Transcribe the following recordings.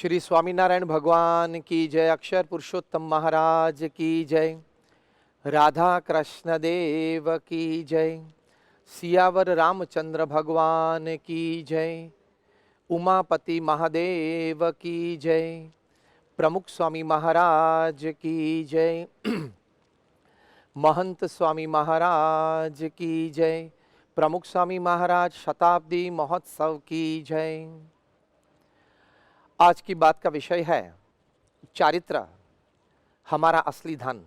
श्री स्वामीनारायण भगवान की जय। अक्षर पुरुषोत्तम महाराज की जय। राधा कृष्ण देव की जय। सियावर रामचंद्र भगवान की जय। उमापति महादेव की जय। प्रमुख स्वामी महाराज की जय। महंत स्वामी महाराज की जय। प्रमुख स्वामी महाराज शताब्दी महोत्सव की जय। आज की बात का विषय है चारित्र, हमारा असली धन।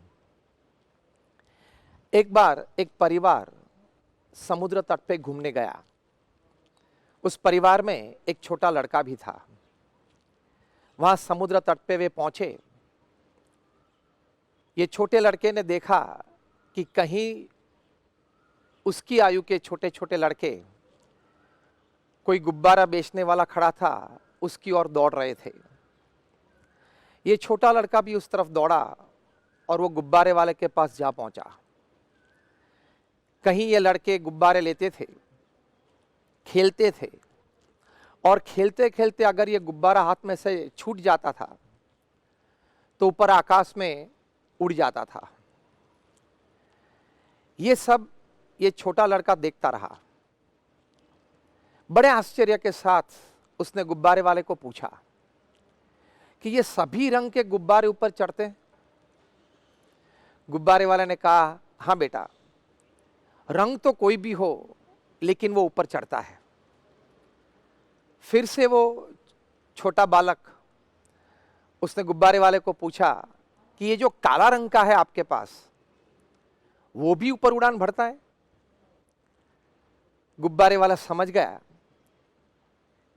एक बार एक परिवार समुद्र तट पे घूमने गया। उस परिवार में एक छोटा लड़का भी था। वहां समुद्र तट पे वे पहुंचे। ये छोटे लड़के ने देखा कि कहीं उसकी आयु के छोटे छोटे लड़के, कोई गुब्बारा बेचने वाला खड़ा था, उसकी ओर दौड़ रहे थे। ये छोटा लड़का भी उस तरफ दौड़ा और वो गुब्बारे वाले के पास जा पहुंचा। कहीं ये लड़के गुब्बारे लेते थे, खेलते थे, और खेलते खेलते अगर ये गुब्बारा हाथ में से छूट जाता था तो ऊपर आकाश में उड़ जाता था। ये सब ये छोटा लड़का देखता रहा। बड़े आश्चर्य के साथ उसने गुब्बारे वाले को पूछा कि ये सभी रंग के गुब्बारे ऊपर चढ़ते हैं? गुब्बारे वाले ने कहा, हाँ बेटा, रंग तो कोई भी हो लेकिन वो ऊपर चढ़ता है। फिर से वो छोटा बालक, उसने गुब्बारे वाले को पूछा कि ये जो काला रंग का है आपके पास, वो भी ऊपर उड़ान भरता है? गुब्बारे वाला समझ गया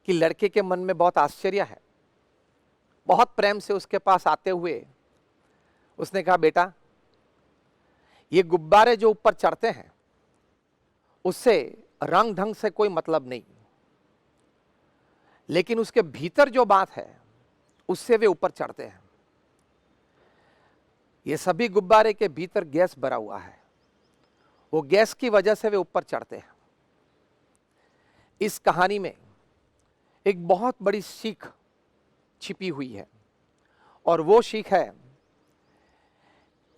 कि लड़के के मन में बहुत आश्चर्य है। बहुत प्रेम से उसके पास आते हुए उसने कहा, बेटा, ये गुब्बारे जो ऊपर चढ़ते हैं उससे रंग ढंग से कोई मतलब नहीं, लेकिन उसके भीतर जो बात है उससे वे ऊपर चढ़ते हैं। ये सभी गुब्बारे के भीतर गैस भरा हुआ है, वो गैस की वजह से वे ऊपर चढ़ते हैं। इस कहानी में एक बहुत बड़ी सीख छिपी हुई है, और वो सीख है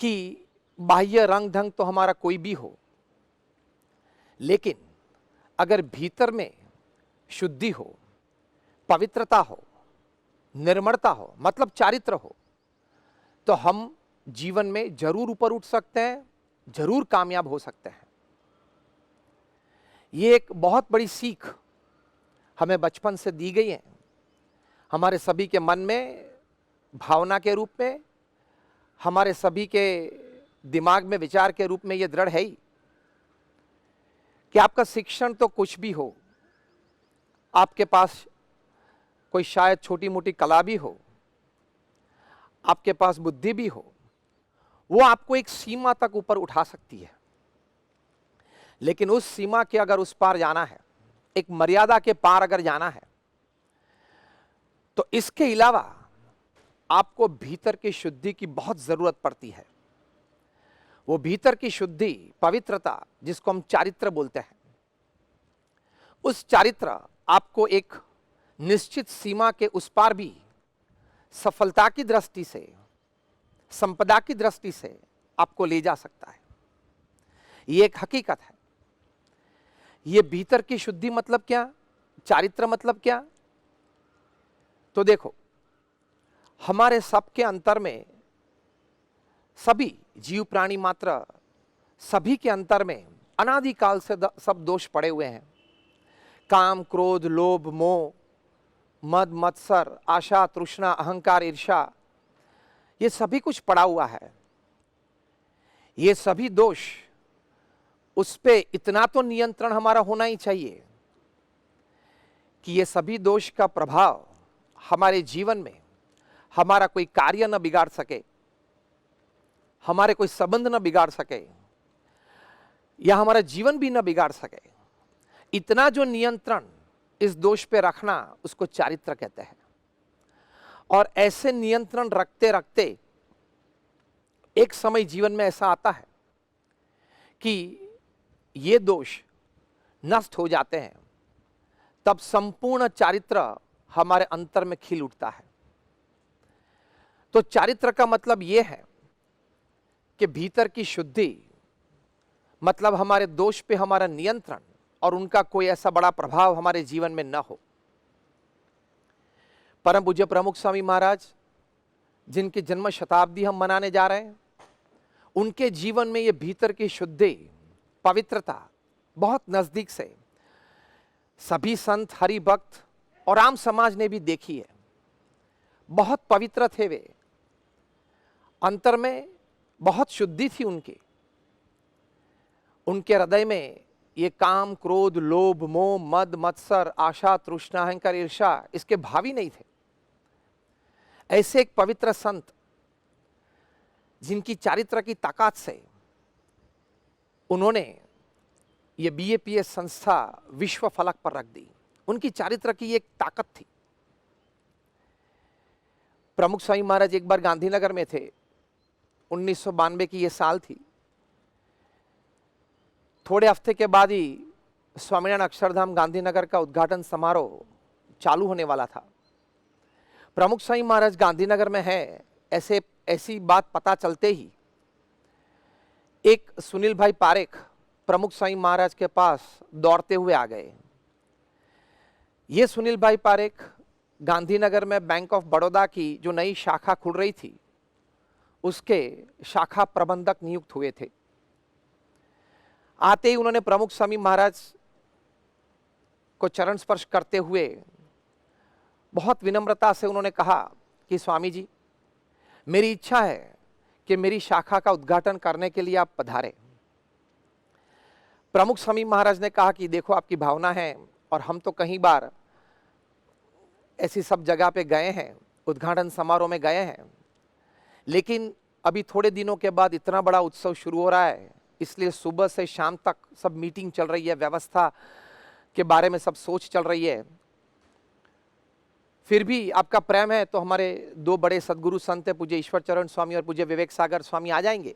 कि बाह्य रंग ढंग तो हमारा कोई भी हो, लेकिन अगर भीतर में शुद्धि हो, पवित्रता हो, निर्मलता हो, मतलब चारित्र हो, तो हम जीवन में जरूर ऊपर उठ सकते हैं, जरूर कामयाब हो सकते हैं। ये एक बहुत बड़ी सीख हमें बचपन से दी गई है। हमारे सभी के मन में भावना के रूप में, हमारे सभी के दिमाग में विचार के रूप में ये दृढ़ है ही कि आपका शिक्षण तो कुछ भी हो, आपके पास कोई शायद छोटी मोटी कला भी हो, आपके पास बुद्धि भी हो, वो आपको एक सीमा तक ऊपर उठा सकती है। लेकिन उस सीमा के अगर उस पार जाना है, एक मर्यादा के पार अगर जाना है, तो इसके अलावा आपको भीतर की शुद्धि की बहुत जरूरत पड़ती है। वो भीतर की शुद्धि, पवित्रता, जिसको हम चारित्र बोलते हैं, उस चारित्र आपको एक निश्चित सीमा के उस पार भी सफलता की दृष्टि से, संपदा की दृष्टि से आपको ले जा सकता है। ये एक हकीकत है। ये भीतर की शुद्धि मतलब क्या, चारित्र मतलब क्या? तो देखो, हमारे सबके अंतर में, सभी जीव प्राणी मात्र सभी के अंतर में अनादिकाल से सब दोष पड़े हुए हैं। काम, क्रोध, लोभ, मोह, मद, मत्सर, आशा, तृष्णा, अहंकार, ईर्ष्या, ये सभी कुछ पड़ा हुआ है। ये सभी दोष, उस पे इतना तो नियंत्रण हमारा होना ही चाहिए कि ये सभी दोष का प्रभाव हमारे जीवन में हमारा कोई कार्य न बिगाड़ सके, हमारे कोई संबंध न बिगाड़ सके, या हमारा जीवन भी न बिगाड़ सके। इतना जो नियंत्रण इस दोष पे रखना, उसको चारित्र कहते हैं। और ऐसे नियंत्रण रखते रखते एक समय जीवन में ऐसा आता है कि ये दोष नष्ट हो जाते हैं, तब संपूर्ण चारित्र हमारे अंतर में खिल उठता है। तो चारित्र का मतलब यह है कि भीतर की शुद्धि, मतलब हमारे दोष पे हमारा नियंत्रण और उनका कोई ऐसा बड़ा प्रभाव हमारे जीवन में न हो। परम पूज्य प्रमुख स्वामी महाराज, जिनकी जन्म शताब्दी हम मनाने जा रहे हैं, उनके जीवन में ये भीतर की शुद्धि, पवित्रता बहुत नजदीक से सभी संत, हरि भक्त और आम समाज ने भी देखी है। बहुत पवित्र थे वे, अंतर में बहुत शुद्धि थी उनके हृदय में ये काम, क्रोध, लोभ, मोह, मद, मत्सर, आशा, तृष्णा, अहंकार, ईर्षा इसके भाव ही नहीं थे। ऐसे एक पवित्र संत जिनकी चारित्र की ताकत से उन्होंने ये बीएपीएस संस्था विश्व फलक पर रख दी, उनकी चारित्र की एक ताकत थी। प्रमुख स्वामी महाराज एक बार गांधीनगर में थे, 1992 की ये साल थी। थोड़े हफ्ते के बाद ही स्वामीनारायण अक्षरधाम गांधीनगर का उद्घाटन समारोह चालू होने वाला था। प्रमुख स्वामी महाराज गांधीनगर में है, ऐसी बात पता चलते ही एक सुनील भाई पारेख प्रमुख स्वामी महाराज के पास दौड़ते हुए आ गए। ये सुनील भाई पारेख गांधीनगर में बैंक ऑफ बड़ौदा की जो नई शाखा खुल रही थी, उसके शाखा प्रबंधक नियुक्त हुए थे। आते ही उन्होंने प्रमुख स्वामी महाराज को चरण स्पर्श करते हुए बहुत विनम्रता से उन्होंने कहा कि स्वामी जी, मेरी इच्छा है कि मेरी शाखा का उद्घाटन करने के लिए आप पधारें। प्रमुख स्वामी महाराज ने कहा कि देखो, आपकी भावना है और हम तो कई बार ऐसी सब जगह पे गए हैं, उद्घाटन समारोह में गए हैं, लेकिन अभी थोड़े दिनों के बाद इतना बड़ा उत्सव शुरू हो रहा है, इसलिए सुबह से शाम तक सब मीटिंग चल रही है, व्यवस्था के बारे में सब सोच चल रही है। फिर भी आपका प्रेम है तो हमारे दो बड़े सदगुरु संत है, पूज्य ईश्वर चरण स्वामी और पूज्य विवेक सागर स्वामी आ जाएंगे।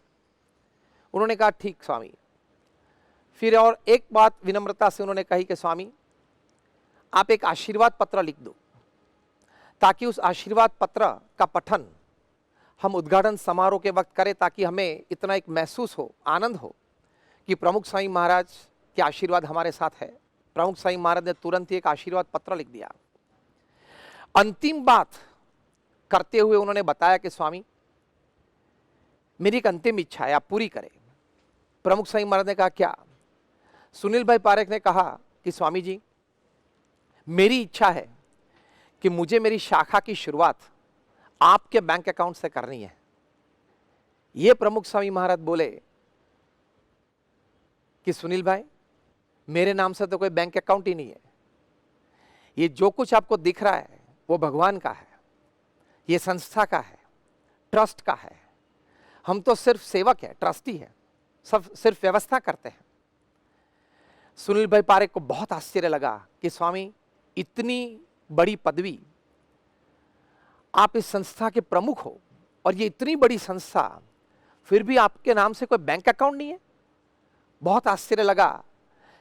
उन्होंने कहा ठीक स्वामी। फिर और एक बात विनम्रता से उन्होंने कही कि स्वामी, आप एक आशीर्वाद पत्र लिख दो, ताकि उस आशीर्वाद पत्र का पठन हम उद्घाटन समारोह के वक्त करें, ताकि हमें इतना एक महसूस हो, आनंद हो कि प्रमुख स्वामी महाराज के आशीर्वाद हमारे साथ है। प्रमुख स्वामी महाराज ने तुरंत ही एक आशीर्वाद पत्र लिख दिया। अंतिम बात करते हुए उन्होंने बताया कि स्वामी, मेरी एक अंतिम इच्छा है, आप पूरी करें। प्रमुख स्वामी महाराज ने कहा क्या? सुनील भाई पारेख ने कहा कि स्वामी जी, मेरी इच्छा है कि मुझे मेरी शाखा की शुरुआत आपके बैंक अकाउंट से करनी है। यह प्रमुख स्वामी महाराज बोले कि सुनील भाई, मेरे नाम से तो कोई बैंक अकाउंट ही नहीं है, ये जो कुछ आपको दिख रहा है वो भगवान का है, ये संस्था का है, ट्रस्ट का है। हम तो सिर्फ सेवक है, ट्रस्टी है, सब सिर्फ व्यवस्था करते हैं। सुनील भाई पारेख को बहुत आश्चर्य लगा कि स्वामी, इतनी बड़ी पदवी, आप इस संस्था के प्रमुख हो और ये इतनी बड़ी संस्था, फिर भी आपके नाम से कोई बैंक अकाउंट नहीं है। बहुत आश्चर्य लगा,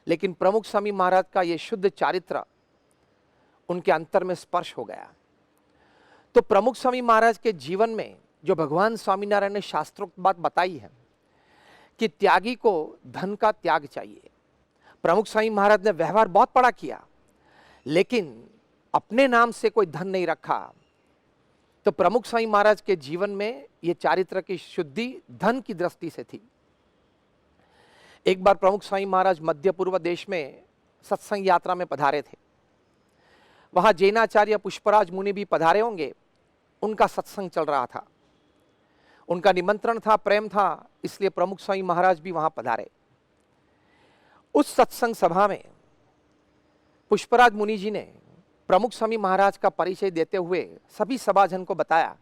लेकिन प्रमुख स्वामी महाराज का ये शुद्ध चारित्र उनके अंतर में स्पर्श हो गया। तो प्रमुख स्वामी महाराज के जीवन में जो भगवान स्वामीनारायण ने शास्त्रोक्त बात बताई है कि त्यागी को धन का त्याग चाहिए। प्रमुख स्वामी महाराज ने व्यवहार बहुत बड़ा किया, लेकिन अपने नाम से कोई धन नहीं रखा। तो प्रमुख स्वामी महाराज के जीवन में यह चारित्र की शुद्धि धन की दृष्टि से थी। एक बार प्रमुख स्वामी महाराज मध्य पूर्व देश में सत्संग यात्रा में पधारे थे। वहां जैनाचार्य पुष्पराज मुनि भी पधारे होंगे, उनका सत्संग चल रहा था, उनका निमंत्रण था, प्रेम था, इसलिए प्रमुख स्वामी महाराज भी वहां पधारे। उस सत्संग सभा में पुष्पराज मुनि जी ने प्रमुख स्वामी महाराज का परिचय देते हुए सभी सभाजन को बताया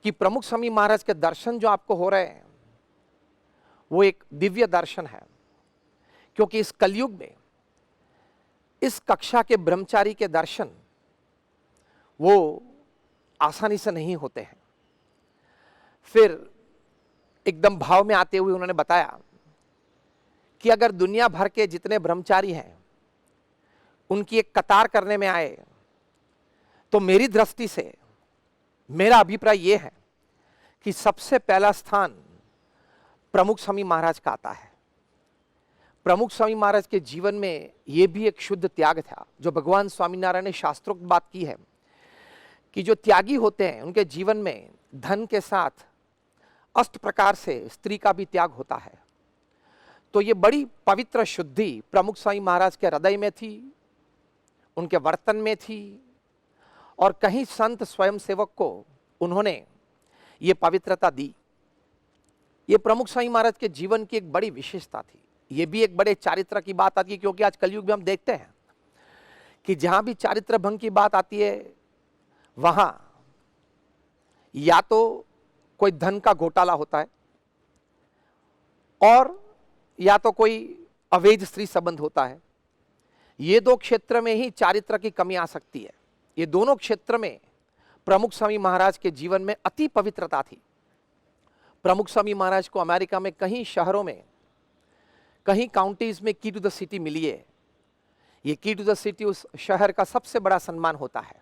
कि प्रमुख स्वामी महाराज के दर्शन जो आपको हो रहे हैं वो एक दिव्य दर्शन है, क्योंकि इस कलयुग में इस कक्षा के ब्रह्मचारी के दर्शन वो आसानी से नहीं होते हैं। फिर एकदम भाव में आते हुए उन्होंने बताया कि अगर दुनिया भर के जितने ब्रह्मचारी हैं उनकी एक कतार करने में आए तो मेरी दृष्टि से मेरा अभिप्राय यह है कि सबसे पहला स्थान प्रमुख स्वामी महाराज का आता है। प्रमुख स्वामी महाराज के जीवन में यह भी एक शुद्ध त्याग था, जो भगवान स्वामीनारायण ने शास्त्रोक्त बात की है कि जो त्यागी होते हैं उनके जीवन में धन के साथ अष्ट प्रकार से स्त्री का भी त्याग होता है। तो ये बड़ी पवित्र शुद्धि प्रमुख स्वामी महाराज के हृदय में थी, उनके वर्तन में थी, और कहीं संत स्वयं सेवक को उन्होंने ये पवित्रता दी। ये प्रमुख स्वामी महाराज के जीवन की एक बड़ी विशेषता थी। ये भी एक बड़े चारित्र की बात आती है, क्योंकि आज कलयुग में हम देखते हैं कि जहां भी चारित्र भंग की बात आती है वहां या तो कोई धन का घोटाला होता है और या तो कोई अवैध स्त्री संबंध होता है। ये दो क्षेत्र में ही चारित्र की कमी आ सकती है। ये दोनों क्षेत्र में प्रमुख स्वामी महाराज के जीवन में अति पवित्रता थी। प्रमुख स्वामी महाराज को अमेरिका में कई शहरों में, कहीं काउंटीज में की टू द सिटी मिली है। ये की टू द सिटी उस शहर का सबसे बड़ा सम्मान होता है।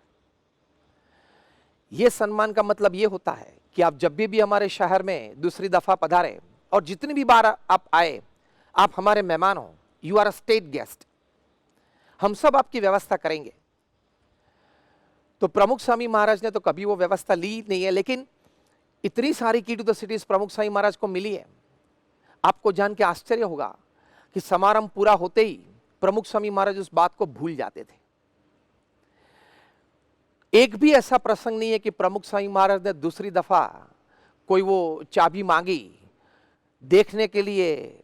यह सम्मान का मतलब यह होता है कि आप जब भी हमारे शहर में दूसरी दफा पधारे और जितनी भी बार आप आए, आप हमारे मेहमान हो। You are a state guest. हम सब आपकी व्यवस्था करेंगे। तो प्रमुख स्वामी महाराज ने तो कभी वो व्यवस्था ली नहीं है, लेकिन इतनी सारी की टू द सिटीज प्रमुख स्वामी महाराज को मिली है। आपको जान के आश्चर्य होगा कि समारंभ पूरा होते ही प्रमुख स्वामी महाराज उस बात को भूल जाते थे। एक भी ऐसा प्रसंग नहीं है कि प्रमुख स्वामी महाराज ने दूसरी दफा कोई वो चाबी मांगी देखने के लिए,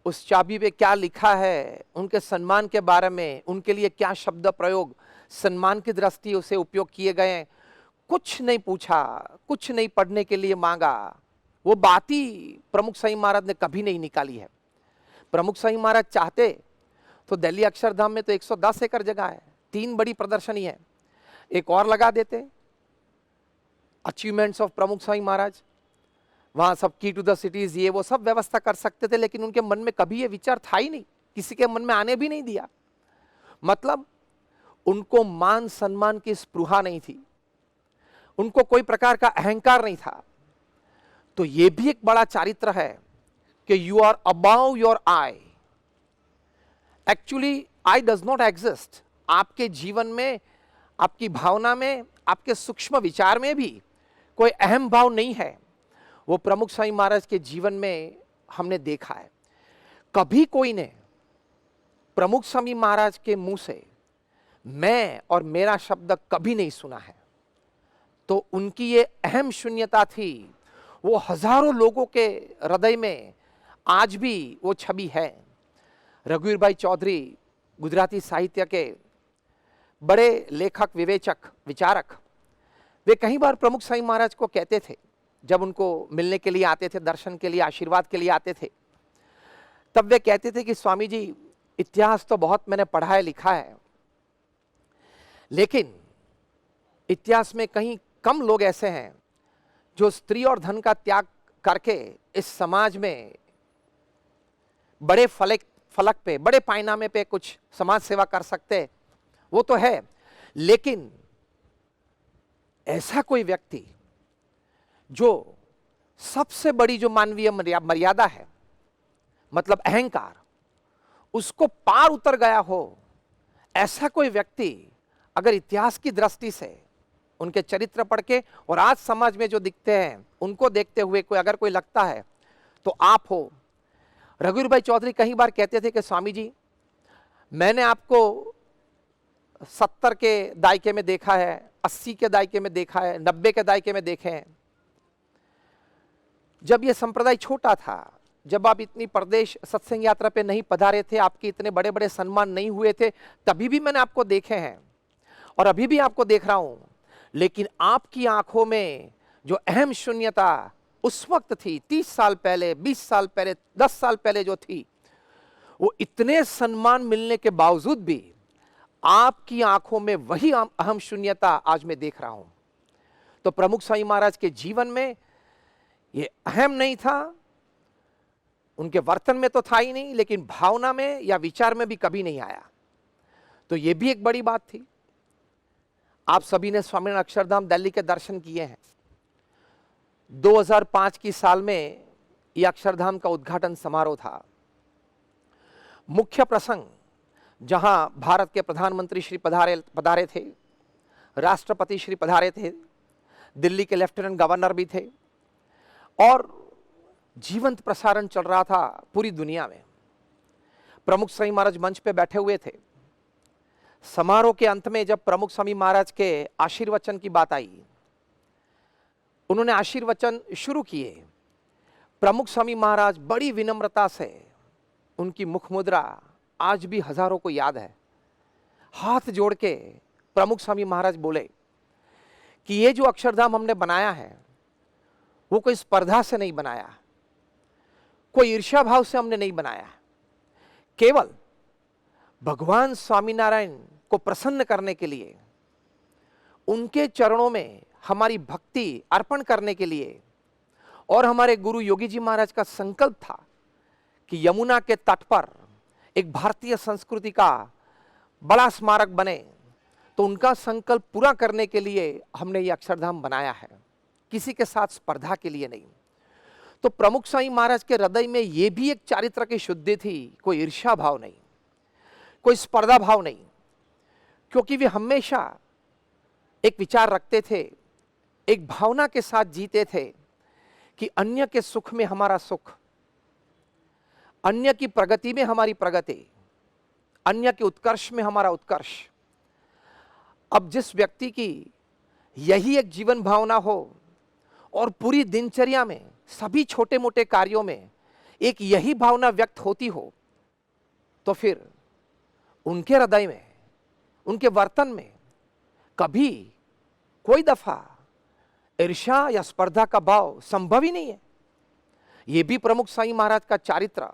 उस चाबी पे क्या लिखा है, उनके सम्मान के बारे में, उनके लिए क्या शब्द प्रयोग सम्मान की दृष्टि से उपयोग किए गए हैं, कुछ नहीं पूछा, कुछ नहीं पढ़ने के लिए मांगा। वो बात ही प्रमुख स्वामी महाराज ने कभी नहीं निकाली है। प्रमुख स्वामी महाराज चाहते तो दिल्ली अक्षरधाम में तो 110 एकड़ जगह है, 3 बड़ी प्रदर्शनी है, एक और लगा देते, अचीवमेंट्स ऑफ प्रमुख स्वामी महाराज, वहां सब की टू द सिटीज ये वो सब व्यवस्था कर सकते थे। लेकिन उनके मन में कभी ये विचार था ही नहीं, किसी के मन में आने भी नहीं दिया। मतलब उनको मान सम्मान की स्पृहा नहीं थी, उनको कोई प्रकार का अहंकार नहीं था। तो ये भी एक बड़ा चारित्र है कि you are above your I. Actually I does not exist. आपके जीवन में, आपकी भावना में, आपके सूक्ष्म विचार में भी कोई अहम भाव नहीं है। वो प्रमुख स्वामी महाराज के जीवन में हमने देखा है। कभी कोई ने प्रमुख स्वामी महाराज के मुंह से मैं और मेरा शब्द कभी नहीं सुना है। तो उनकी ये अहम शून्यता थी, वो हजारों लोगों के हृदय में आज भी वो छवि है। रघुवीर भाई चौधरी गुजराती साहित्य के बड़े लेखक, विवेचक, विचारक, वे कई बार प्रमुख स्वामी महाराज को कहते थे, जब उनको मिलने के लिए आते थे, दर्शन के लिए, आशीर्वाद के लिए आते थे, तब वे कहते थे कि स्वामी जी, इतिहास तो बहुत मैंने पढ़ा है, लिखा है, लेकिन इतिहास में कहीं कम लोग ऐसे हैं जो स्त्री और धन का त्याग करके इस समाज में बड़े फलक पे, बड़े पायनामे पे कुछ समाज सेवा कर सकते। वो तो है, लेकिन ऐसा कोई व्यक्ति जो सबसे बड़ी जो मानवीय मर्यादा है, मतलब अहंकार, उसको पार उतर गया हो, ऐसा कोई व्यक्ति अगर इतिहास की दृष्टि से उनके चरित्र पढ़ के और आज समाज में जो दिखते हैं उनको देखते हुए कोई कोई लगता है तो आप हो। रघुवीर भाई चौधरी कई बार कहते थे कि स्वामी जी, मैंने आपको 70 के दायके में देखा है, 80 के दायके में देखा है, 90 के दायके में देखे हैं। जब यह संप्रदाय छोटा था, जब आप इतनी प्रदेश सत्संग यात्रा पे नहीं पधारे थे, आपके इतने बड़े बड़े सम्मान नहीं हुए थे, तभी भी मैंने आपको देखे हैं और अभी भी आपको देख रहा हूं। लेकिन आपकी आंखों में जो अहम शून्यता उस वक्त थी, 30 साल पहले, 20 साल पहले, 10 साल पहले जो थी, वो इतने सम्मान मिलने के बावजूद भी आपकी आंखों में वही अहम शून्यता आज मैं देख रहा हूं। तो प्रमुख स्वामी महाराज के जीवन में ये अहम नहीं था, उनके वर्तन में तो था ही नहीं, लेकिन भावना में या विचार में भी कभी नहीं आया। तो ये भी एक बड़ी बात थी। आप सभी ने स्वामीनारायण अक्षरधाम दिल्ली के दर्शन किए हैं। 2005 की साल में यह अक्षरधाम का उद्घाटन समारोह था। मुख्य प्रसंग जहां भारत के प्रधानमंत्री श्री पधारे थे, राष्ट्रपति श्री पधारे थे, दिल्ली के लेफ्टिनेंट गवर्नर भी थे और जीवंत प्रसारण चल रहा था पूरी दुनिया में। प्रमुख स्वामी महाराज मंच पे बैठे हुए थे। समारोह के अंत में जब प्रमुख स्वामी महाराज के आशीर्वचन की बात आई, उन्होंने आशीर्वचन शुरू किए। प्रमुख स्वामी महाराज बड़ी विनम्रता से, उनकी मुख मुद्रा आज भी हजारों को याद है, हाथ जोड़ के प्रमुख स्वामी महाराज बोले कि ये जो अक्षरधाम हमने बनाया है वो कोई स्पर्धा से नहीं बनाया, कोई ईर्ष्या भाव से हमने नहीं बनाया, केवल भगवान स्वामीनारायण को प्रसन्न करने के लिए, उनके चरणों में हमारी भक्ति अर्पण करने के लिए। और हमारे गुरु योगी जी महाराज का संकल्प था कि यमुना के तट पर एक भारतीय संस्कृति का बड़ा स्मारक बने, तो उनका संकल्प पूरा करने के लिए हमने ये अक्षरधाम बनाया है, किसी के साथ स्पर्धा के लिए नहीं। तो प्रमुख स्वामी महाराज के हृदय में ये भी एक चारित्र की शुद्धि थी, कोई ईर्ष्या भाव नहीं, कोई स्पर्धा भाव नहीं, क्योंकि वे हमेशा एक विचार रखते थे, एक भावना के साथ जीते थे कि अन्य के सुख में हमारा सुख, अन्य की प्रगति में हमारी प्रगति, अन्य के उत्कर्ष में हमारा उत्कर्ष। अब जिस व्यक्ति की यही एक जीवन भावना हो और पूरी दिनचर्या में सभी छोटे मोटे कार्यों में एक यही भावना व्यक्त होती हो, तो फिर उनके हृदय में, उनके वर्तन में कभी कोई दफा ईर्ष्या या स्पर्धा का भाव संभव ही नहीं है। यह भी प्रमुख स्वामी महाराज का चारित्र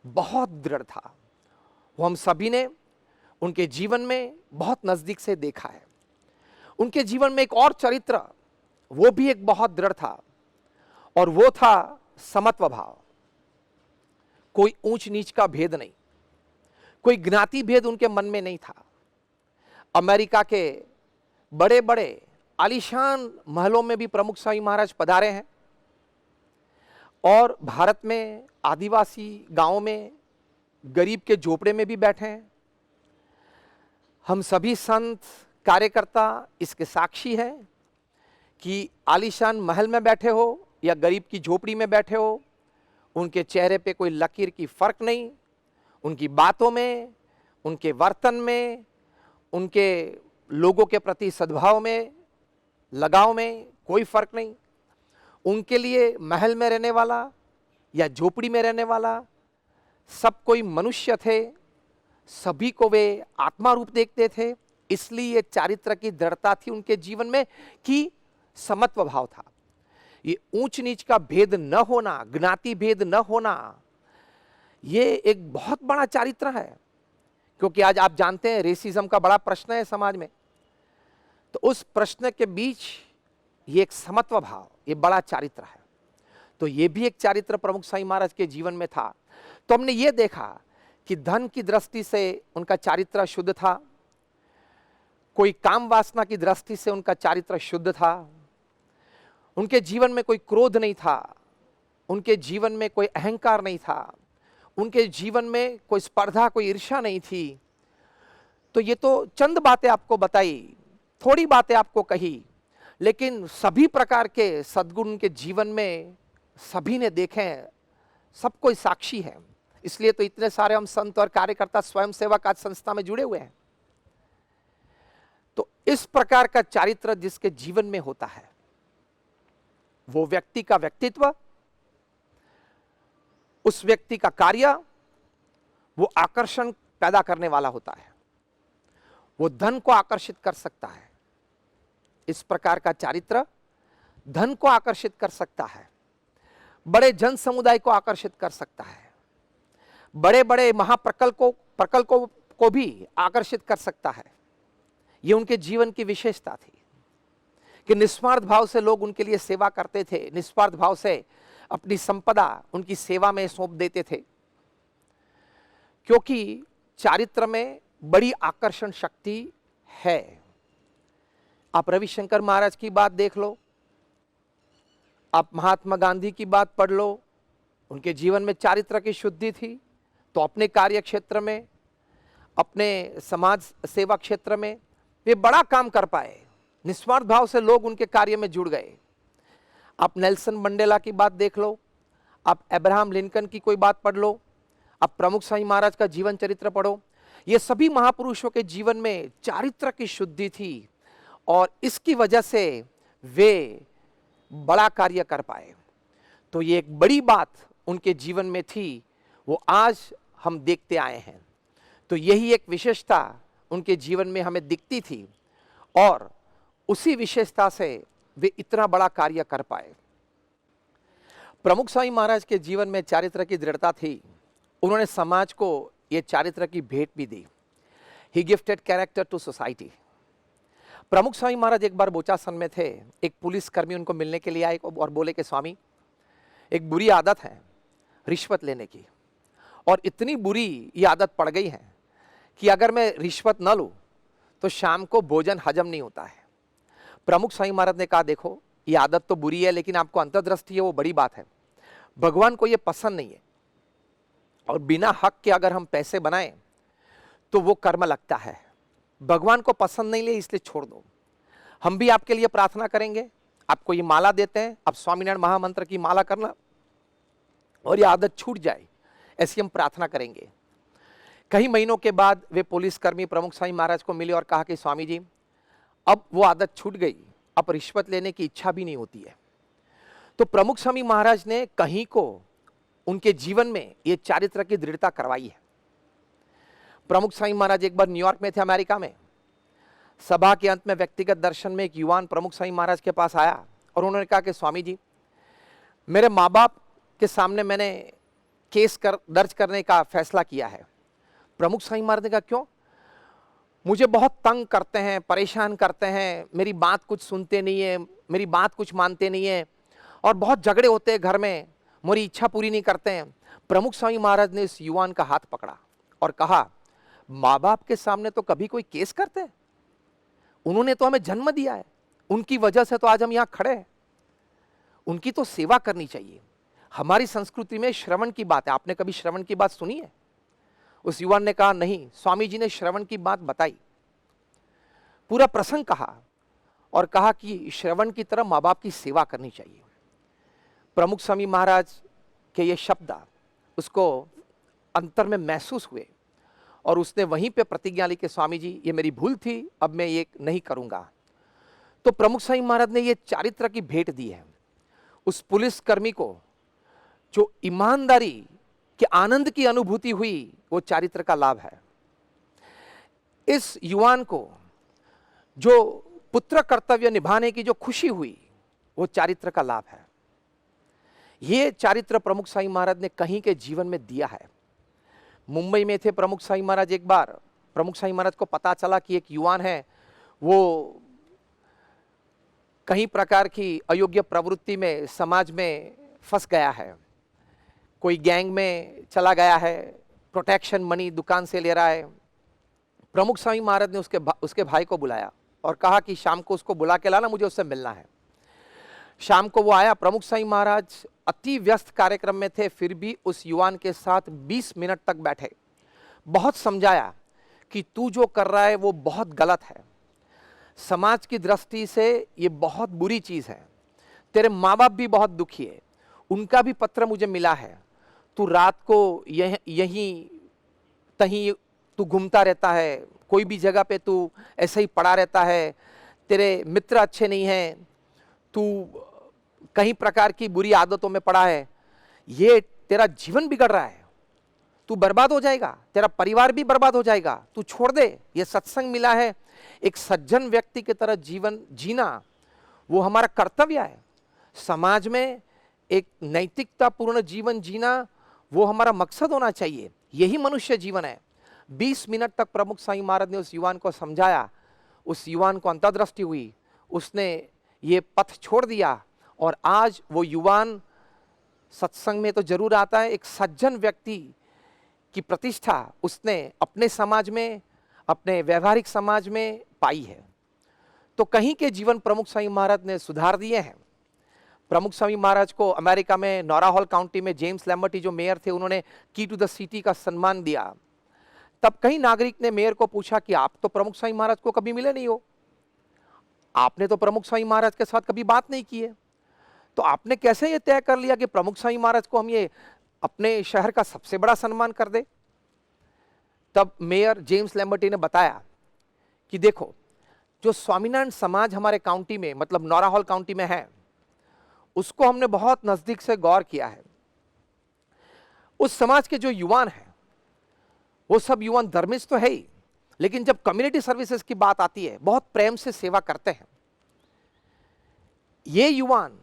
बहुत दृढ़ था। वो हम सभी ने उनके जीवन में बहुत नजदीक से देखा है। उनके जीवन में एक और चरित्र, वो भी एक बहुत दृढ़ था, और वो था समत्व भाव। कोई ऊंच नीच का भेद नहीं, कोई ज्ञाति भेद उनके मन में नहीं था। अमेरिका के बड़े बड़े आलीशान महलों में भी प्रमुख स्वामी महाराज पधारे हैं, और भारत में आदिवासी गांवों में गरीब के झोपड़े में भी बैठे हैं। हम सभी संत कार्यकर्ता इसके साक्षी हैं कि आलीशान महल में बैठे हो या गरीब की झोपड़ी में बैठे हो, उनके चेहरे पे कोई लकीर की फर्क नहीं, उनकी बातों में, उनके वर्तन में, उनके लोगों के प्रति सद्भाव में, लगाव में कोई फर्क नहीं। उनके लिए महल में रहने वाला या झोपड़ी में रहने वाला सब कोई मनुष्य थे, सभी को वे आत्मा रूप देखते थे। इसलिए ये चारित्र की दृढ़ता थी उनके जीवन में कि समत्व भाव था। ये ऊंच नीच का भेद न होना, ज्ञाति भेद न होना, ये एक बहुत बड़ा चारित्र है। क्योंकि आज आप जानते हैं रेसिज्म का बड़ा प्रश्न है समाज में, तो उस प्रश्न के बीच ये एक समत्व भाव, ये बड़ा चारित्र है। तो ये भी एक चारित्र प्रमुख स्वामी महाराज के जीवन में था। तो हमने ये देखा कि धन की दृष्टि से उनका चारित्र शुद्ध था, कोई काम वासना की दृष्टि से उनका चारित्र शुद्ध था, उनके जीवन में कोई क्रोध नहीं था, उनके जीवन में कोई अहंकार नहीं था, उनके जीवन में कोई स्पर्धा, कोई ईर्ष्या नहीं थी। तो ये तो चंद बातें आपको बताई, थोड़ी बातें आपको कही, लेकिन सभी प्रकार के सद्गुण उनके जीवन में सभी ने देखे हैं, सब कोई साक्षी है। इसलिए तो इतने सारे हम संत और कार्यकर्ता स्वयं सेवक आज संस्था में जुड़े हुए हैं। तो इस प्रकार का चारित्र जिसके जीवन में होता है, वो व्यक्ति का व्यक्तित्व, उस व्यक्ति का कार्य, वो आकर्षण पैदा करने वाला होता है, वो धन को आकर्षित कर सकता है। इस प्रकार का चारित्र धन को आकर्षित कर सकता है, बड़े जन समुदाय को आकर्षित कर सकता है, बड़े बड़े महाप्रकल्पों को भी आकर्षित कर सकता है। यह उनके जीवन की विशेषता थी कि निस्वार्थ भाव से लोग उनके लिए सेवा करते थे, निस्वार्थ भाव से अपनी संपदा उनकी सेवा में सौंप देते थे, क्योंकि चारित्र में बड़ी आकर्षण शक्ति है। आप रविशंकर महाराज की बात देख लो, आप महात्मा गांधी की बात पढ़ लो, उनके जीवन में चारित्र की शुद्धि थी, तो अपने कार्य क्षेत्र में, अपने समाज सेवा क्षेत्र में वे बड़ा काम कर पाए। निस्वार्थ भाव से लोग उनके कार्य में जुड़ गए। आप नेल्सन मंडेला की बात देख लो, आप अब्राहम लिंकन की कोई बात पढ़ लो, आप प्रमुख स्वामी महाराज का जीवन चरित्र पढ़ो। ये सभी महापुरुषों के जीवन में चारित्र की शुद्धि थी और इसकी वजह से वे बड़ा कार्य कर पाए। तो ये एक बड़ी बात उनके जीवन में थी, वो आज हम देखते आए हैं। तो यही एक विशेषता उनके जीवन में हमें दिखती थी और उसी विशेषता से वे इतना बड़ा कार्य कर पाए। प्रमुख स्वामी महाराज के जीवन में चारित्र की दृढ़ता थी। उन्होंने समाज को ये चारित्र की भेंट भी दी। ही गिफ्टेड कैरेक्टर टू सोसाइटी। प्रमुख स्वामी महाराज एक बार बोचासन में थे। एक पुलिसकर्मी उनको मिलने के लिए आए और बोले कि स्वामी, एक बुरी आदत है रिश्वत लेने की, और इतनी बुरी ये आदत पड़ गई है कि अगर मैं रिश्वत न लूं तो शाम को भोजन हजम नहीं होता है। प्रमुख स्वामी महाराज ने कहा, देखो ये आदत तो बुरी है, लेकिन आपको अंतर्दृष्टि है वो बड़ी बात है। भगवान को ये पसंद नहीं है, और बिना हक के अगर हम पैसे बनाएं तो वो कर्म लगता है। भगवान को पसंद नहीं ले, इसलिए छोड़ दो। हम भी आपके लिए प्रार्थना करेंगे, आपको ये माला देते हैं, आप स्वामीनारायण महामंत्र की माला करना और ये आदत छूट जाए, ऐसी हम प्रार्थना करेंगे। कई महीनों के बाद वे पुलिसकर्मी प्रमुख स्वामी महाराज को मिले और कहा कि स्वामी जी, अब वो आदत छूट गई, अब रिश्वत लेने की इच्छा भी नहीं होती है। तो प्रमुख स्वामी महाराज ने कहीं को उनके जीवन में ये चारित्र की दृढ़ता करवाई है। प्रमुख स्वामी महाराज एक बार न्यूयॉर्क में थे, अमेरिका में। सभा के अंत में व्यक्तिगत दर्शन में एक युवान प्रमुख स्वामी महाराज के पास आया और उन्होंने कहा कि स्वामी जी, मेरे माँ बाप के सामने मैंने केस दर्ज करने का फैसला किया है। प्रमुख स्वामी महाराज ने कहा, क्यों? मुझे बहुत तंग करते हैं, परेशान करते हैं, मेरी बात कुछ सुनते नहीं है, मेरी बात कुछ मानते नहीं है, और बहुत झगड़े होते हैं घर में, मेरी इच्छा पूरी नहीं करते हैं। प्रमुख स्वामी महाराज ने इस युवान का हाथ पकड़ा और कहा, माँ बाप के सामने तो कभी कोई केस करते हैं? उन्होंने तो हमें जन्म दिया है, उनकी वजह से तो आज हम यहाँ खड़े हैं। उनकी तो सेवा करनी चाहिए। हमारी संस्कृति में श्रवण की बात है, आपने कभी श्रवण की बात सुनी है? उस युवान ने कहा, नहीं। स्वामी जी ने श्रवण की बात बताई, पूरा प्रसंग कहा और कहा कि श्रवण की तरह माँ बाप की सेवा करनी चाहिए। प्रमुख स्वामी महाराज के ये शब्द उसको अंतर में महसूस हुए और उसने वहीं पे प्रतिज्ञा ली कि स्वामी जी, ये मेरी भूल थी, अब मैं ये नहीं करूंगा। तो प्रमुख स्वामी महाराज ने ये चारित्र की भेंट दी है उस पुलिसकर्मी को, जो ईमानदारी के आनंद की अनुभूति हुई, वो चारित्र का लाभ है। इस युवान को जो पुत्र कर्तव्य निभाने की जो खुशी हुई, वो चारित्र का लाभ है। ये चारित्र प्रमुख स्वामी महाराज ने कहीं के जीवन में दिया है। मुंबई में थे प्रमुख स्वामी महाराज। एक बार प्रमुख स्वामी महाराज को पता चला कि एक युवान है, वो कहीं प्रकार की अयोग्य प्रवृत्ति में समाज में फंस गया है, कोई गैंग में चला गया है, प्रोटेक्शन मनी दुकान से ले रहा है। प्रमुख स्वामी महाराज ने उसके भाई को बुलाया और कहा कि शाम को उसको बुला के लाना, मुझे उससे मिलना है। शाम को वो आया। प्रमुख स्वामी महाराज अति व्यस्त कार्यक्रम में थे, फिर भी उस युवान के साथ 20 मिनट तक बैठे, बहुत समझाया कि तू जो कर रहा है वो बहुत गलत है, समाज की दृष्टि से ये बहुत बुरी चीज है, तेरे माँ बाप भी बहुत दुखी है, उनका भी पत्र मुझे मिला है, तू रात को यहीं तहीं तू घूमता रहता है, कोई भी जगह पे तू ऐसे ही पड़ा रहता है, तेरे मित्र अच्छे नहीं हैं, तू कई प्रकार की बुरी आदतों में पड़ा है, ये तेरा जीवन बिगड़ रहा है, तू बर्बाद हो जाएगा, तेरा परिवार भी बर्बाद हो जाएगा, तू छोड़ दे, ये सत्संग मिला है, एक सज्जन व्यक्ति की तरह जीवन जीना वो हमारा कर्तव्य है। समाज में एक नैतिकता पूर्ण जीवन जीना वो हमारा मकसद होना चाहिए, यही मनुष्य जीवन है। 20 मिनट तक प्रमुख स्वामी महाराज ने उस युवान को समझाया, उस युवान को अंतर्दृष्टि हुई, उसने ये पथ छोड़ दिया और आज वो युवान सत्संग में तो जरूर आता है, एक सज्जन व्यक्ति की प्रतिष्ठा उसने अपने समाज में, अपने व्यवहारिक समाज में पाई है। तो कहीं के जीवन प्रमुख स्वामी महाराज ने सुधार दिए हैं। प्रमुख स्वामी महाराज को अमेरिका में नोरा हॉल काउंटी में जेम्स लैम्बर्टी जो मेयर थे, उन्होंने की टू द सिटी का सम्मान दिया। तब कई नागरिक ने मेयर को पूछा कि आप तो प्रमुख स्वामी महाराज को कभी मिले नहीं हो, आपने तो प्रमुख स्वामी महाराज के साथ कभी बात नहीं की है, तो आपने कैसे ये तय कर लिया कि प्रमुख स्वामी महाराज को हम ये अपने शहर का सबसे बड़ा सम्मान कर दे। तब मेयर जेम्स लैम्बर्टी ने बताया कि देखो, जो स्वामीनारायण समाज हमारे काउंटी में, मतलब नोरा हॉल काउंटी में है, उसको हमने बहुत नजदीक से गौर किया है। उस समाज के जो युवान हैं, वो सब युवान धर्मिष्ठ तो है ही, लेकिन जब कम्युनिटी सर्विसेज की बात आती है, बहुत प्रेम से सेवा करते हैं। ये युवान,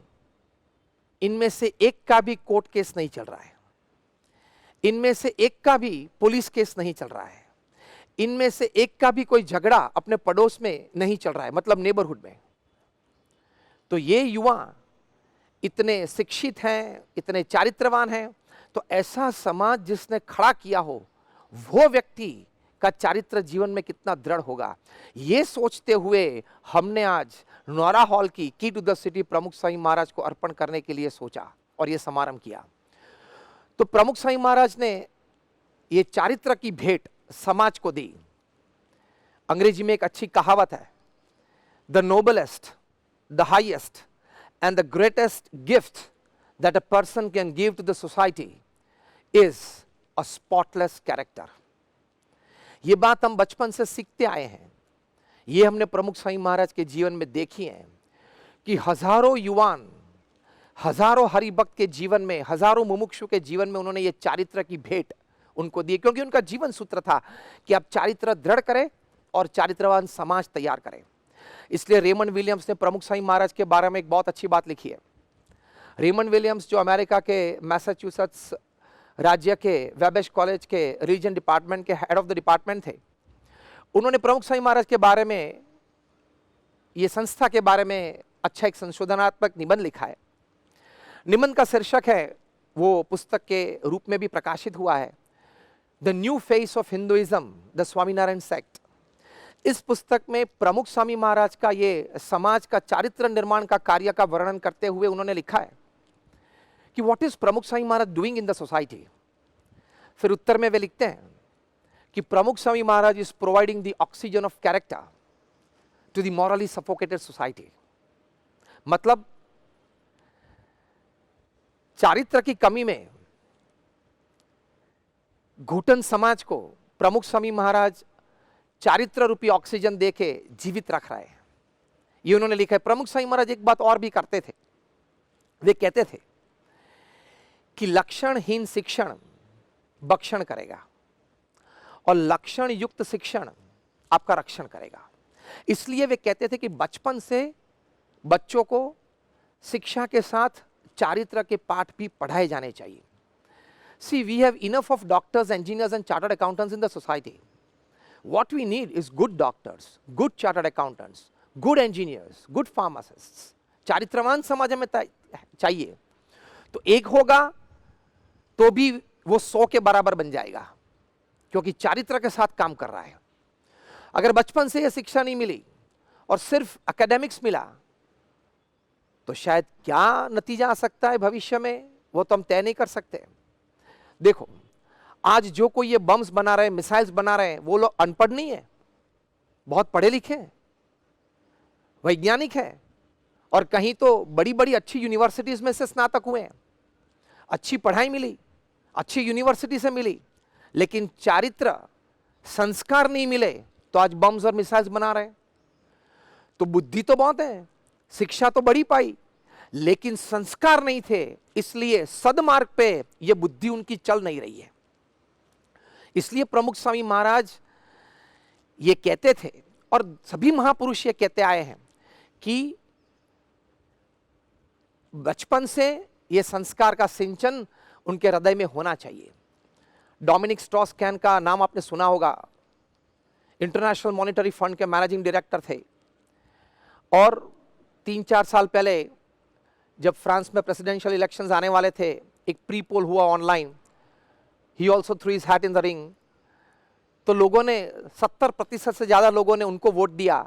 इनमें से एक का भी कोर्ट केस नहीं चल रहा है, इनमें से एक का भी पुलिस केस नहीं चल रहा है, इनमें से एक का भी कोई झगड़ा अपने पड़ोस में नहीं चल रहा है, मतलब नेबरहुड में। तो ये युवा इतने शिक्षित हैं, इतने चारित्रवान हैं, तो ऐसा समाज जिसने खड़ा किया हो, वो व्यक्ति का चारित्र जीवन में कितना दृढ़ होगा, ये सोचते हुए हमने आज नोरा हॉल की टू द सिटी प्रमुख स्वामी महाराज को अर्पण करने के लिए सोचा और ये समारंभ किया। तो प्रमुख स्वामी महाराज ने ये चारित्र की भेंट समाज को दी। अंग्रेजी में एक अच्छी कहावत है, the noblest, the highest and the greatest gift that a person can give to the society is a spotless character. ये बात हम बचपन से सीखते आए हैं, ये हमने प्रमुख स्वामी महाराज के जीवन में देखी है कि हजारों युवान, हजारों हरिभक्त के जीवन में, हजारों मुमुक्षु के जीवन में उन्होंने ये चारित्र की भेंट उनको दी, क्योंकि उनका जीवन सूत्र था कि आप चारित्र दृढ़ करें और चारित्रवान समाज तैयार करें। इसलिए रेमंड विलियम्स ने प्रमुख स्वामी महाराज के बारे में एक बहुत अच्छी बात लिखी है। रेमंड विलियम्स जो अमेरिका के मैसाचुसेट्स राज्य के वेबेश कॉलेज के रीजन डिपार्टमेंट के हेड ऑफ द डिपार्टमेंट थे, उन्होंने प्रमुख स्वामी महाराज के बारे में, ये संस्था के बारे में अच्छा एक संशोधनात्मक निबंध लिखा है। निबंध का शीर्षक है, वो पुस्तक के रूप में भी प्रकाशित हुआ है, the new face of Hinduism, the Swaminarayan sect. इस पुस्तक में प्रमुख स्वामी महाराज का ये समाज का चारित्र निर्माण का कार्य का वर्णन करते हुए उन्होंने लिखा है कि what is Pramukh Swami Maharaj doing in the society. फिर उत्तर में वे लिखते हैं कि Pramukh Swami Maharaj is providing the oxygen of character to the morally suffocated society. मतलब चारित्र की कमी में घुटन समाज को प्रमुख स्वामी महाराज चारित्र रूपी ऑक्सीजन देके जीवित रख रहे हैं, ये उन्होंने लिखा है। प्रमुख स्वामी महाराज एक बात और भी करते थे, वे कहते थे कि लक्षणहीन शिक्षण भक्षण करेगा और लक्षण युक्त शिक्षण आपका रक्षण करेगा। इसलिए वे कहते थे कि बचपन से बच्चों को शिक्षा के साथ चारित्र के पाठ भी पढ़ाए जाने चाहिए। See, we have enough of doctors, engineers and chartered accountants in the society. What we need is good doctors, good chartered accountants, good engineers, good pharmacists. चारित्रवान समाज में चाहिए। तो एक होगा तो भी वो 100 के बराबर बन जाएगा, क्योंकि चारित्र के साथ काम कर रहा है। अगर बचपन से ये शिक्षा नहीं मिली और सिर्फ एकेडमिक्स मिला, तो शायद क्या नतीजा आ सकता है भविष्य में, वो तो हम तय नहीं कर सकते। देखो, आज जो कोई ये बम्स बना रहे हैं, मिसाइल्स बना रहे हैं, वो लोग अनपढ़ नहीं है, बहुत पढ़े लिखे हैं, वैज्ञानिक हैं, और कहीं तो बड़ी बड़ी अच्छी यूनिवर्सिटीज में से स्नातक हुए हैं, अच्छी पढ़ाई मिली, अच्छी यूनिवर्सिटी से मिली, लेकिन चारित्र संस्कार नहीं मिले तो आज बम्स और मिसाइल्स बना रहे हैं। तो बुद्धि तो बहुत है, शिक्षा तो बड़ी पाई, लेकिन संस्कार नहीं थे, इसलिए सदमार्ग पे ये बुद्धि उनकी चल नहीं रही है। इसलिए प्रमुख स्वामी महाराज ये कहते थे, और सभी महापुरुष ये कहते आए हैं कि बचपन से ये संस्कार का सिंचन उनके हृदय में होना चाहिए। डोमिनिक स्ट्रॉस कैन का नाम आपने सुना होगा, इंटरनेशनल मॉनेटरी फंड के मैनेजिंग डायरेक्टर थे, और 3-4 साल पहले जब फ्रांस में प्रेसिडेंशियल इलेक्शंस आने वाले थे, एक प्री पोल हुआ online, he also through his hat in the ring. तो लोगों ने 70% से ज़्यादा लोगों ने उनको वोट दिया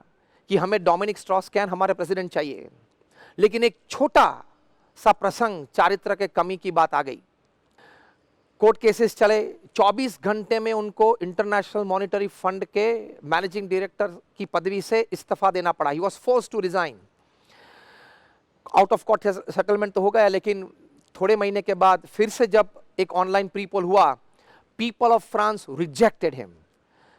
कि हमें डोमिनिक स्ट्रॉस कैन हमारे प्रेसिडेंट चाहिए, लेकिन एक छोटा सा प्रसंग चारित्र के कमी की बात आ गई। कोर्ट केसेस चले, 24 घंटे में उनको इंटरनेशनल मॉनिटरी फंड के मैनेजिंग डायरेक्टर की पदवी से इस्तीफा देना पड़ा। He was forced to resign. Out of court settlement तो हो गया, लेकिन थोड़े महीने के बाद फिर से जब एक ऑनलाइन प्री पोल हुआ, people of France rejected him.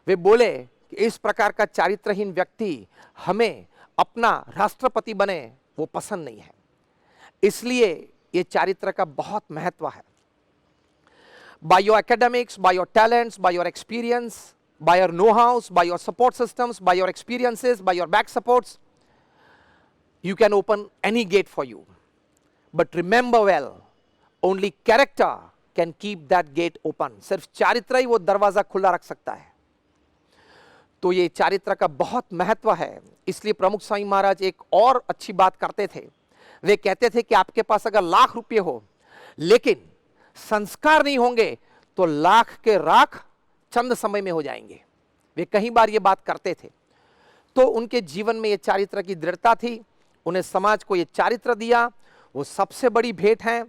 वे बोले कि इस प्रकार का चारित्रहीन व्यक्ति हमें अपना राष्ट्रपति बने वो पसंद नहीं है। इसलिए ये चारित्र का बहुत महत्व है। By your academics, by your talents, by your experience, by your know-hows, by your support systems, by your experiences, by your back supports, you can open any gate for you. But remember well, only character can keep that gate open. सिर्फ चारित्र ही वो दरवाजा खुला रख सकता है। तो ये चारित्र का बहुत महत्व है। इसलिए प्रमुख स्वामी महाराज एक और अच्छी बात करते थे। वे कहते थे कि आपके पास अगर लाख रुपये हो, लेकिन संस्कार नहीं होंगे तो लाख के राख चंद समय में हो जाएंगे। वे कई बार ये बात करते थे। तो उनके जीवन में ये चारित्र की दृढ़ता थी। उन्हें समाज को ये चारित्र दिया, वो सबसे बड़ी भेंट है,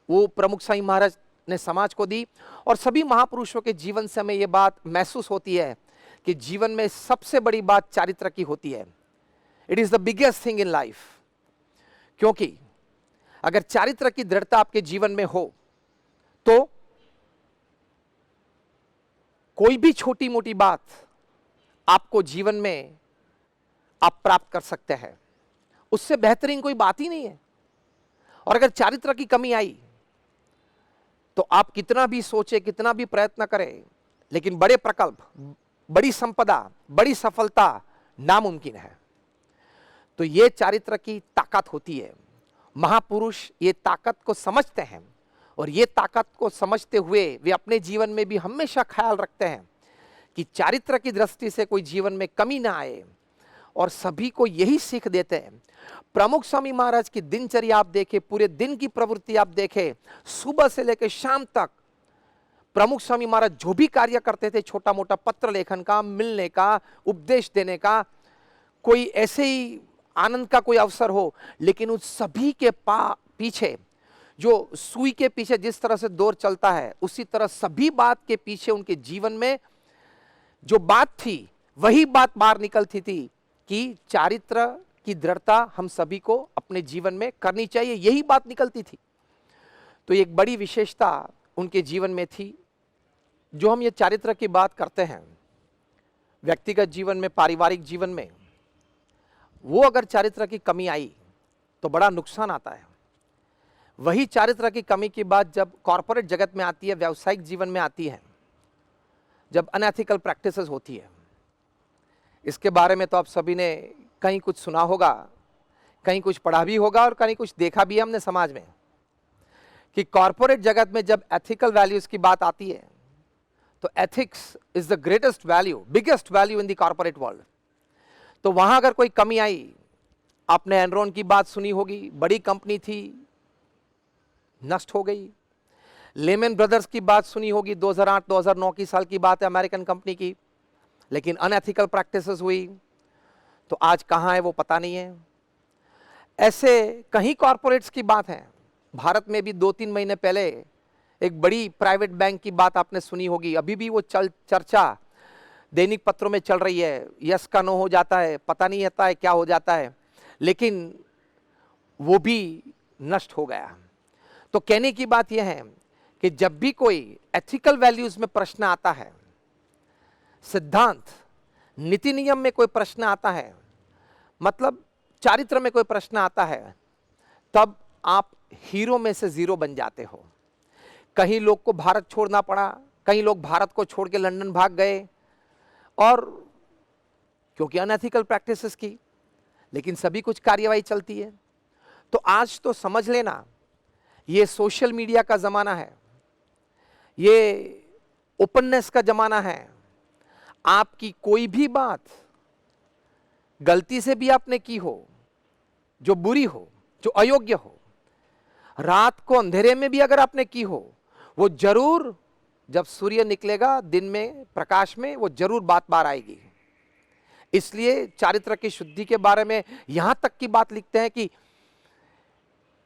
वो प्रमुख स्वामी महाराज ने समाज को दी। और सभी महापुरुषों के जीवन से हमें ये बात महसूस होती है कि जीवन में सबसे बड़ी बात चारित्र की होती है। It is the biggest thing in life. क्योंकि अगर चारित्र की दृढ़ता आपके जीवन में हो तो कोई भी छोटी मोटी बात आपको जीवन में आप प्राप्त कर सकते हैं। उससे बेहतरीन कोई बात ही नहीं है। और अगर चारित्र की कमी आई तो आप कितना भी सोचे, कितना भी प्रयत्न करें, लेकिन बड़े प्रकल्प, बड़ी संपदा, बड़ी सफलता नामुमकिन है। तो ये चारित्र की ताकत होती है। महापुरुष ये ताकत को समझते हैं और ये ताकत को समझते हुए वे अपने जीवन में भी हमेशा ख्याल रखते हैं कि चारित्र की दृष्टि से कोई जीवन में कमी ना आए, और सभी को यही सीख देते हैं। प्रमुख स्वामी महाराज की दिनचर्या आप देखें, पूरे दिन की प्रवृत्ति आप देखें, सुबह से लेकर शाम तक प्रमुख स्वामी महाराज जो भी कार्य करते थे, छोटा मोटा पत्र लेखन का, मिलने का, उपदेश देने का, कोई ऐसे ही आनंद का कोई अवसर हो, लेकिन उस सभी के पीछे जो सुई के पीछे जिस तरह से दौर चलता है, उसी तरह सभी बात के पीछे उनके जीवन में जो बात थी वही बात बाहर निकलती थी कि चारित्र की दृढ़ता हम सभी को अपने जीवन में करनी चाहिए। यही बात निकलती थी। तो एक बड़ी विशेषता उनके जीवन में थी। जो हम ये चारित्र की बात करते हैं व्यक्तिगत जीवन में, पारिवारिक जीवन में, वो अगर चारित्र की कमी आई तो बड़ा नुकसान आता है। वही चारित्र की कमी की बात जब कॉर्पोरेट जगत में आती है, व्यावसायिक जीवन में आती है, जब अनएथिकल प्रैक्टिसेस होती है। इसके बारे में तो आप सभी ने कहीं कुछ सुना होगा, कहीं कुछ पढ़ा भी होगा और कहीं कुछ देखा भी है हमने समाज में, कि कॉर्पोरेट जगत में जब एथिकल वैल्यूज की बात आती है तो ethics is the greatest value, biggest value in the corporate world. तो वहां अगर कोई कमी आई, आपने एनरॉन की बात सुनी होगी, बड़ी कंपनी थी, नष्ट हो गई। लेमन ब्रदर्स की बात सुनी होगी, 2008-2009 की साल की बात है, अमेरिकन कंपनी की, लेकिन अनएथिकल प्रैक्टिसेस हुई तो आज कहां है वो पता नहीं है। ऐसे कहीं कॉर्पोरेट्स की बात है। भारत में भी 2-3 महीने पहले एक बड़ी प्राइवेट बैंक की बात आपने सुनी होगी, अभी भी वो चर्चा दैनिक पत्रों में चल रही है। यस का नो हो जाता है, पता नहीं होता है क्या हो जाता है, लेकिन वो भी नष्ट हो गया। तो कहने की बात यह है कि जब भी कोई एथिकल वैल्यूज में प्रश्न आता है, सिद्धांत नीति नियम में कोई प्रश्न आता है, मतलब चारित्र में कोई प्रश्न आता है, तब आप हीरो में से जीरो बन जाते हो। कहीं लोग को भारत छोड़ना पड़ा, कहीं लोग भारत को छोड़ के लंदन भाग गए, और क्योंकि अनएथिकल प्रैक्टिसेस की, लेकिन सभी कुछ कार्यवाही चलती है। तो आज तो समझ लेना, ये सोशल मीडिया का जमाना है, ये ओपननेस का जमाना है। आपकी कोई भी बात गलती से भी आपने की हो, जो बुरी हो, जो अयोग्य हो, रात को अंधेरे में भी अगर आपने की हो, वो जरूर जब सूर्य निकलेगा दिन में, प्रकाश में, वो जरूर बात बाहर आएगी। इसलिए चारित्र की शुद्धि के बारे में यहां तक की बात लिखते हैं कि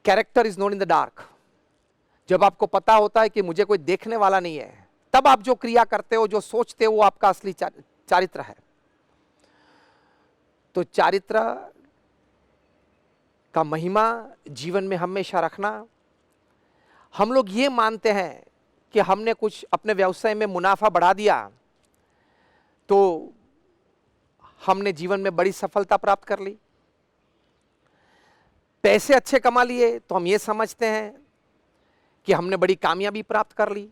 character is known in the dark. जब आपको पता होता है कि मुझे कोई देखने वाला नहीं है, तब आप जो क्रिया करते हो, जो सोचते हो, वो आपका असली चारित्र है। तो चारित्र का महिमा जीवन में हमेशा रखना। हम लोग ये मानते हैं कि हमने कुछ अपने व्यवसाय में मुनाफा बढ़ा दिया तो हमने जीवन में बड़ी सफलता प्राप्त कर ली, पैसे अच्छे कमा लिए तो हम ये समझते हैं कि हमने बड़ी कामयाबी प्राप्त कर ली।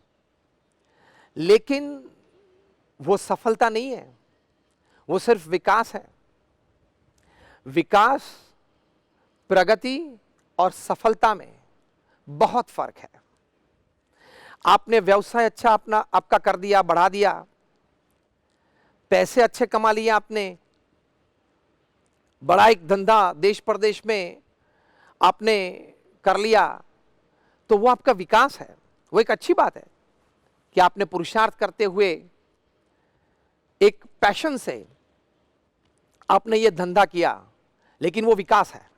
लेकिन वो सफलता नहीं है, वो सिर्फ विकास है। विकास, प्रगति और सफलता में बहुत फर्क है। आपने व्यवसाय अच्छा आपका कर दिया, बढ़ा दिया, पैसे अच्छे कमा लिए, आपने बड़ा एक धंधा देश प्रदेश में आपने कर लिया, तो वो आपका विकास है। वो एक अच्छी बात है कि आपने पुरुषार्थ करते हुए एक पैशन से आपने ये धंधा किया, लेकिन वो विकास है।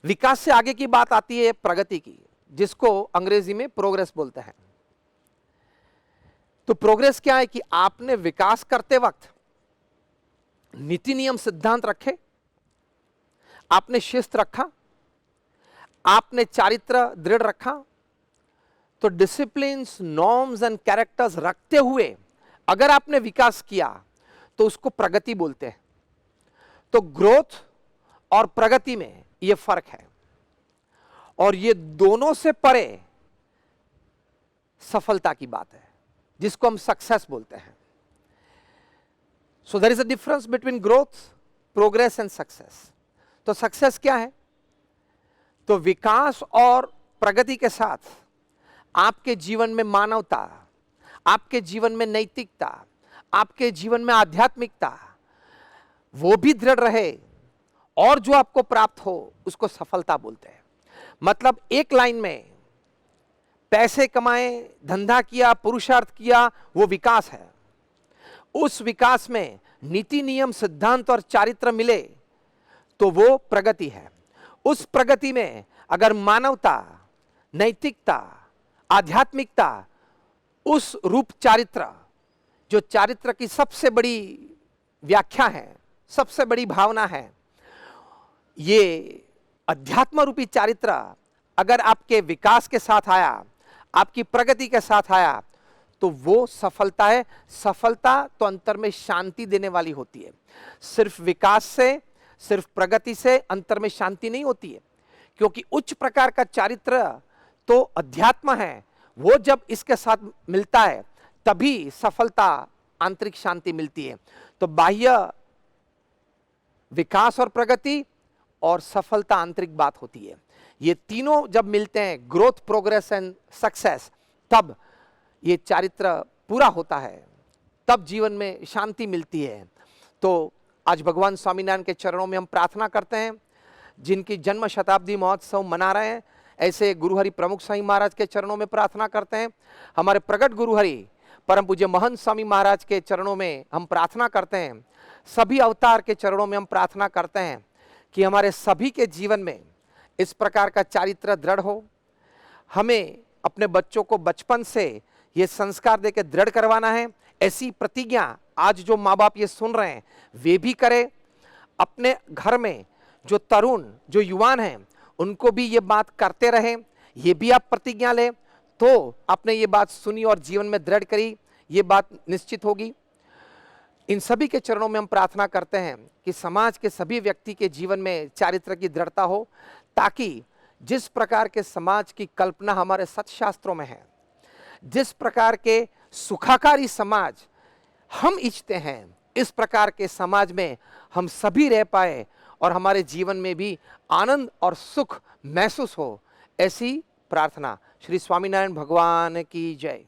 विकास से आगे की बात आती है प्रगति की, जिसको अंग्रेजी में प्रोग्रेस बोलते हैं। तो प्रोग्रेस क्या है कि आपने विकास करते वक्त नीति नियम सिद्धांत रखे, आपने शिस्त रखा, आपने चारित्र दृढ़ रखा। तो डिसिप्लिन्स, नॉर्म्स एंड कैरेक्टर्स रखते हुए अगर आपने विकास किया तो उसको प्रगति बोलते हैं। तो ग्रोथ और प्रगति में यह फर्क है, और ये दोनों से परे सफलता की बात है, जिसको हम सक्सेस बोलते हैं। So there is a difference between growth, progress and success. तो सक्सेस क्या है? तो विकास और प्रगति के साथ आपके जीवन में मानवता, आपके जीवन में नैतिकता, आपके जीवन में आध्यात्मिकता, वो भी दृढ़ रहे, और जो आपको प्राप्त हो उसको सफलता बोलते हैं। मतलब एक लाइन में पैसे कमाए, धंधा किया, पुरुषार्थ किया, वो विकास है। उस विकास में नीति नियम सिद्धांत और चारित्र मिले तो वो प्रगति है। उस प्रगति में अगर मानवता, नैतिकता, आध्यात्मिकता, उस रूप चारित्र, जो चारित्र की सबसे बड़ी व्याख्या है, सबसे बड़ी भावना है, ये अध्यात्म रूपी चारित्र अगर आपके विकास के साथ आया, आपकी प्रगति के साथ आया, तो वो सफलता है। सफलता तो अंतर में शांति देने वाली होती है। सिर्फ विकास से, सिर्फ प्रगति से अंतर में शांति नहीं होती है, क्योंकि उच्च प्रकार का चारित्र तो अध्यात्म है। वो जब इसके साथ मिलता है तभी सफलता, आंतरिक शांति मिलती है। तो बाह्य विकास और प्रगति और सफलता आंतरिक बात होती है। ये तीनों जब मिलते हैं, ग्रोथ, प्रोग्रेस एंड सक्सेस, तब ये चारित्र पूरा होता है, तब जीवन में शांति मिलती है। तो आज भगवान स्वामीनारायण के चरणों में हम प्रार्थना करते हैं, जिनकी जन्म शताब्दी महोत्सव मना रहे हैं, ऐसे गुरुहरि प्रमुख स्वामी महाराज के चरणों में प्रार्थना करते हैं। हमारे प्रगट गुरुहरि परम पूज्य महंत स्वामी महाराज के चरणों में हम प्रार्थना करते हैं। सभी अवतार के चरणों में हम प्रार्थना करते हैं कि हमारे सभी के जीवन में इस प्रकार का चारित्र दृढ़ हो। हमें अपने बच्चों को बचपन से ये संस्कार देकर दृढ़ करवाना है। ऐसी प्रतिज्ञा आज जो माँ बाप ये सुन रहे हैं वे भी करें। अपने घर में जो तरुण, जो युवान हैं, उनको भी ये बात करते रहें। ये भी आप प्रतिज्ञा लें, तो आपने ये बात सुनी और जीवन में दृढ़ करी, ये बात निश्चित होगी। इन सभी के चरणों में हम प्रार्थना करते हैं कि समाज के सभी व्यक्ति के जीवन में चारित्र की दृढ़ता हो, ताकि जिस प्रकार के समाज की कल्पना हमारे सत्शास्त्रों में है, जिस प्रकार के सुखाकारी समाज हम इच्छते हैं, इस प्रकार के समाज में हम सभी रह पाए और हमारे जीवन में भी आनंद और सुख महसूस हो। ऐसी प्रार्थना। श्री स्वामीनारायण भगवान की जय।